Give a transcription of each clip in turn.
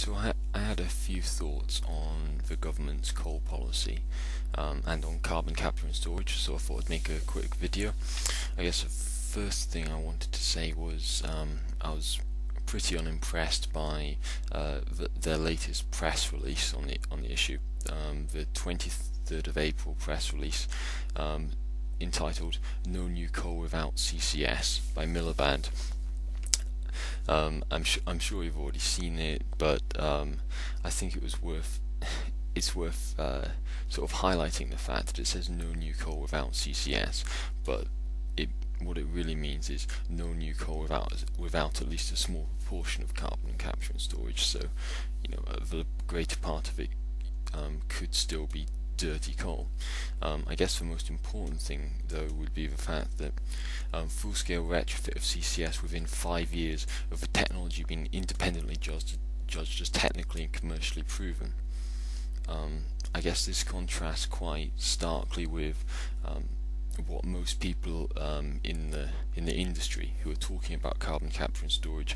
So I had a few thoughts on the government's coal policy and on carbon capture and storage, so I thought I'd make a quick video. I guess the first thing I wanted to say was I was pretty unimpressed by their latest press release on the issue. The 23rd of April press release entitled "No New Coal Without CCS" by Miliband. I'm sure you've already seen it, but I think it's worth sort of highlighting the fact that it says no new coal without CCS, but what it really means is no new coal without at least a small proportion of carbon capture and storage. So, the greater part of it could still be dirty coal. I guess the most important thing, though, would be the fact that full-scale retrofit of CCS within 5 years of the technology being independently judged as technically and commercially proven. I guess this contrasts quite starkly with what most people in the industry who are talking about carbon capture and storage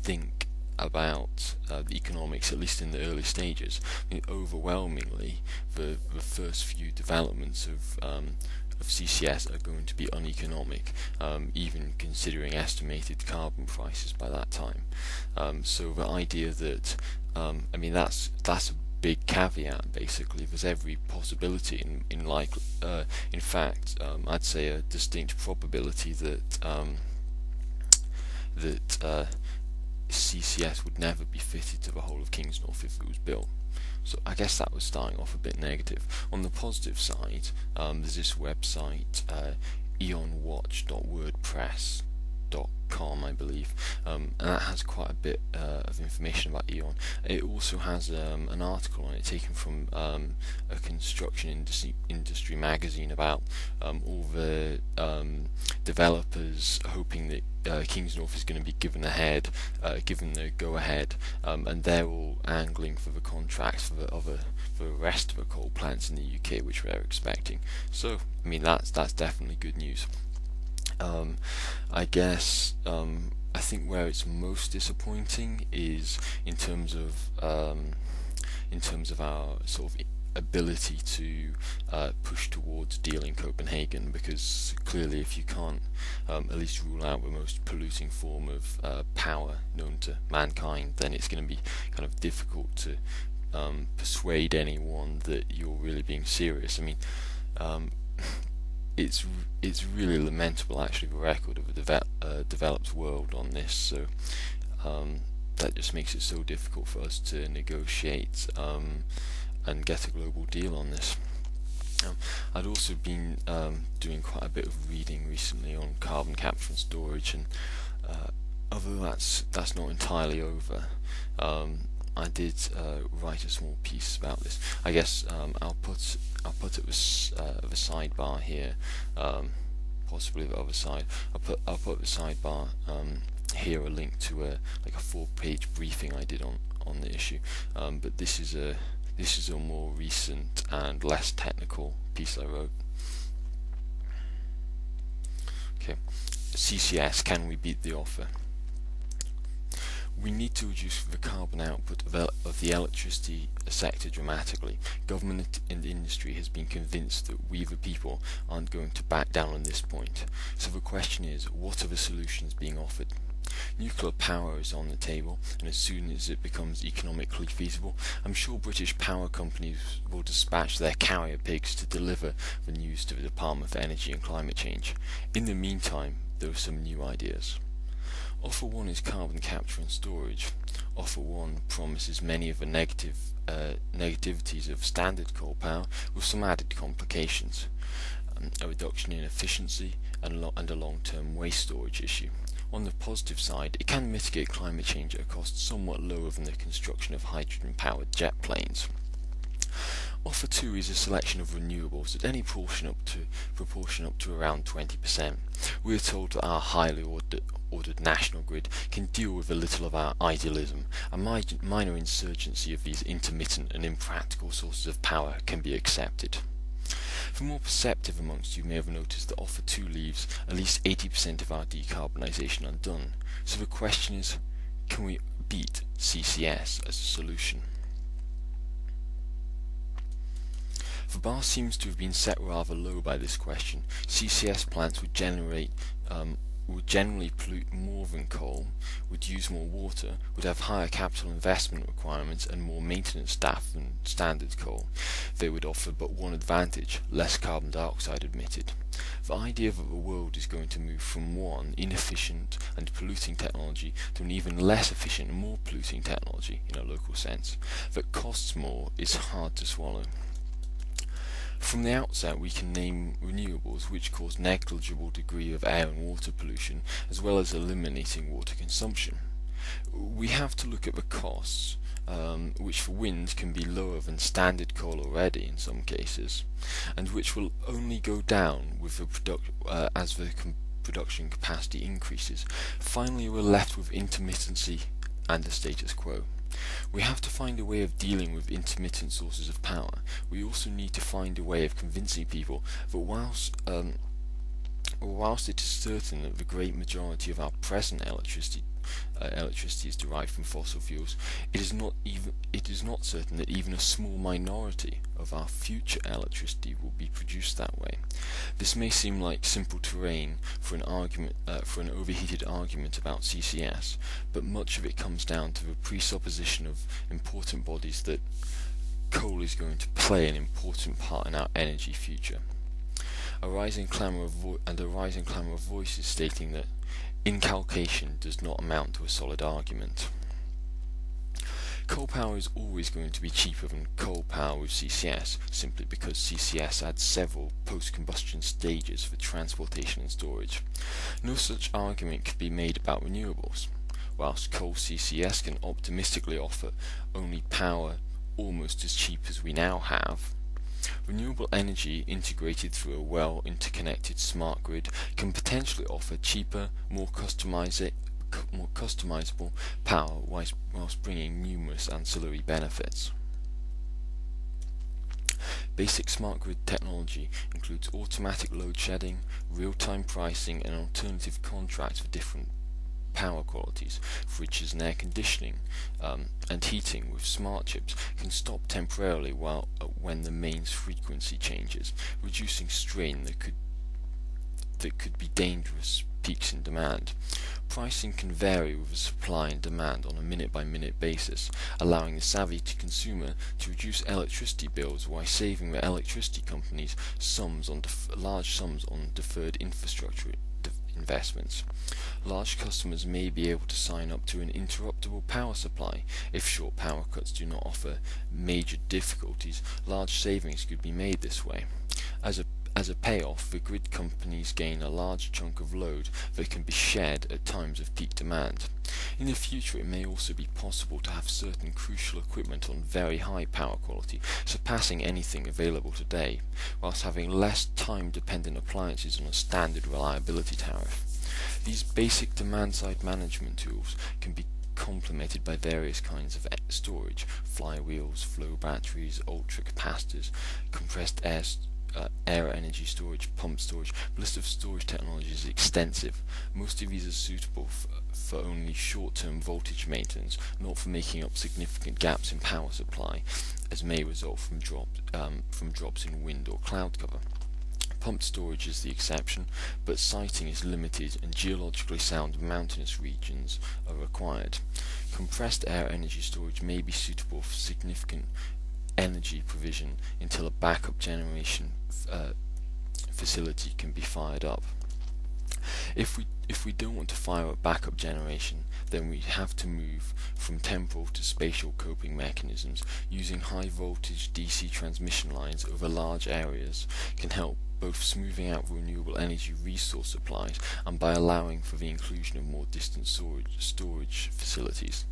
think about the economics, at least in the early stages. I mean, overwhelmingly, the first few developments of CCS are going to be uneconomic, even considering estimated carbon prices by that time. So the idea that, that's a big caveat. Basically, there's every possibility, in fact, I'd say a distinct probability that CCS would never be fitted to the whole of Kingsnorth if it was built. So I guess that was starting off a bit negative. On the positive side, there's this website, eonwatch.wordpress.com, I believe, and that has quite a bit of information about Eon. It also has an article on it taken from a construction industry magazine about all the developers hoping that Kingsnorth is going to be given the go-ahead, and they're all angling for the contracts for the rest of the coal plants in the UK, which they're expecting. So, that's definitely good news. I guess I think where it's most disappointing is in terms of our sort of ability to push towards deal in Copenhagen, because clearly if you can't at least rule out the most polluting form of power known to mankind, then it's going to be kind of difficult to persuade anyone that you're really being serious. It's really lamentable, actually, the record of a developed world on this. So that just makes it so difficult for us to negotiate and get a global deal on this. I'd also been doing quite a bit of reading recently on carbon capture and storage, and although that's not entirely over, I did write a small piece about this. I guess I'll put it with the sidebar here, possibly the other side. I'll put the sidebar here a link to a 4-page briefing I did on the issue. But this is a more recent and less technical piece I wrote. Okay, CCS, can we beat the offer? We need to reduce the carbon output of the electricity sector dramatically. Government and industry has been convinced that we the people aren't going to back down on this point. So the question is, what are the solutions being offered? Nuclear power is on the table, and as soon as it becomes economically feasible, I'm sure British power companies will dispatch their carrier pigs to deliver the news to the Department for Energy and Climate Change. In the meantime, there are some new ideas. Offer 1 is carbon capture and storage. Offer 1 promises many of the negativities of standard coal power, with some added complications, a reduction in efficiency and a long-term waste storage issue. On the positive side, it can mitigate climate change at a cost somewhat lower than the construction of hydrogen-powered jet planes. Offer 2 is a selection of renewables at any proportion up to around 20%. We are told that our highly ordered national grid can deal with a little of our idealism. A minor insurgency of these intermittent and impractical sources of power can be accepted. For more perceptive amongst you may have noticed that Offer 2 leaves at least 80% of our decarbonisation undone. So the question is, can we beat CCS as a solution. The bar seems to have been set rather low by this question. CCS plants would generally pollute more than coal, would use more water, would have higher capital investment requirements and more maintenance staff than standard coal. They would offer but one advantage: less carbon dioxide emitted. The idea that the world is going to move from one inefficient and polluting technology to an even less efficient and more polluting technology, in a local sense, that costs more is hard to swallow. From the outset, we can name renewables which cause negligible degree of air and water pollution, as well as eliminating water consumption. We have to look at the costs, which for wind can be lower than standard coal already in some cases, and which will only go down with the as the production capacity increases. Finally, we're left with intermittency and the status quo. We have to find a way of dealing with intermittent sources of power. We also need to find a way of convincing people that whilst it is certain that the great majority of our present electricity is derived from fossil fuels, it is not certain that even a small minority of our future electricity will be produced that way. This may seem like simple terrain for an overheated argument about CCS, but much of it comes down to the presupposition of important bodies that coal is going to play an important part in our energy future. A rising clamour of voices stating that incalcation does not amount to a solid argument. Coal power is always going to be cheaper than coal power with CCS, simply because CCS adds several post-combustion stages for transportation and storage. No such argument could be made about renewables. Whilst coal CCS can optimistically offer only power almost as cheap as we now have, renewable energy integrated through a well-interconnected smart grid can potentially offer cheaper, more customizable power whilst bringing numerous ancillary benefits. Basic smart grid technology includes automatic load shedding, real-time pricing and alternative contracts for different power qualities. Fridges and air conditioning and heating with smart chips can stop temporarily when the mains frequency changes, reducing strain that could be dangerous peaks in demand. Pricing can vary with the supply and demand on a minute-by-minute basis, allowing the savvy consumer to reduce electricity bills while saving the electricity companies large sums on deferred infrastructure investments. Large customers may be able to sign up to an interruptible power supply. If short power cuts do not offer major difficulties, large savings could be made this way. As a payoff, the grid companies gain a large chunk of load that can be shared at times of peak demand. In the future, it may also be possible to have certain crucial equipment on very high power quality, surpassing anything available today, whilst having less time-dependent appliances on a standard reliability tariff. These basic demand-side management tools can be complemented by various kinds of storage: flywheels, flow batteries, ultra-capacitors, compressed air energy storage, pump storage. The list of storage technologies is extensive. Most of these are suitable for only short-term voltage maintenance, not for making up significant gaps in power supply, as may result from drops in wind or cloud cover. Pumped storage is the exception, but siting is limited and geologically sound mountainous regions are required. Compressed air energy storage may be suitable for significant energy provision until a backup generation facility can be fired up. If we don't want to fire up backup generation, then we have to move from temporal to spatial coping mechanisms. Using high voltage DC transmission lines over large areas can help both smoothing out renewable energy resource supplies and by allowing for the inclusion of more distant storage facilities.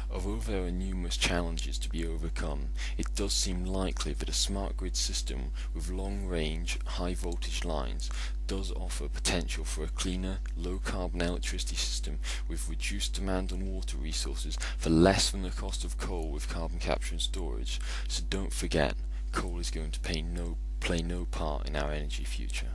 Although there are numerous challenges to be overcome, it does seem likely that a smart grid system with long-range, high-voltage lines does offer potential for a cleaner, low-carbon electricity system with reduced demand on water resources for less than the cost of coal with carbon capture and storage. So don't forget, coal is going to play no part in our energy future.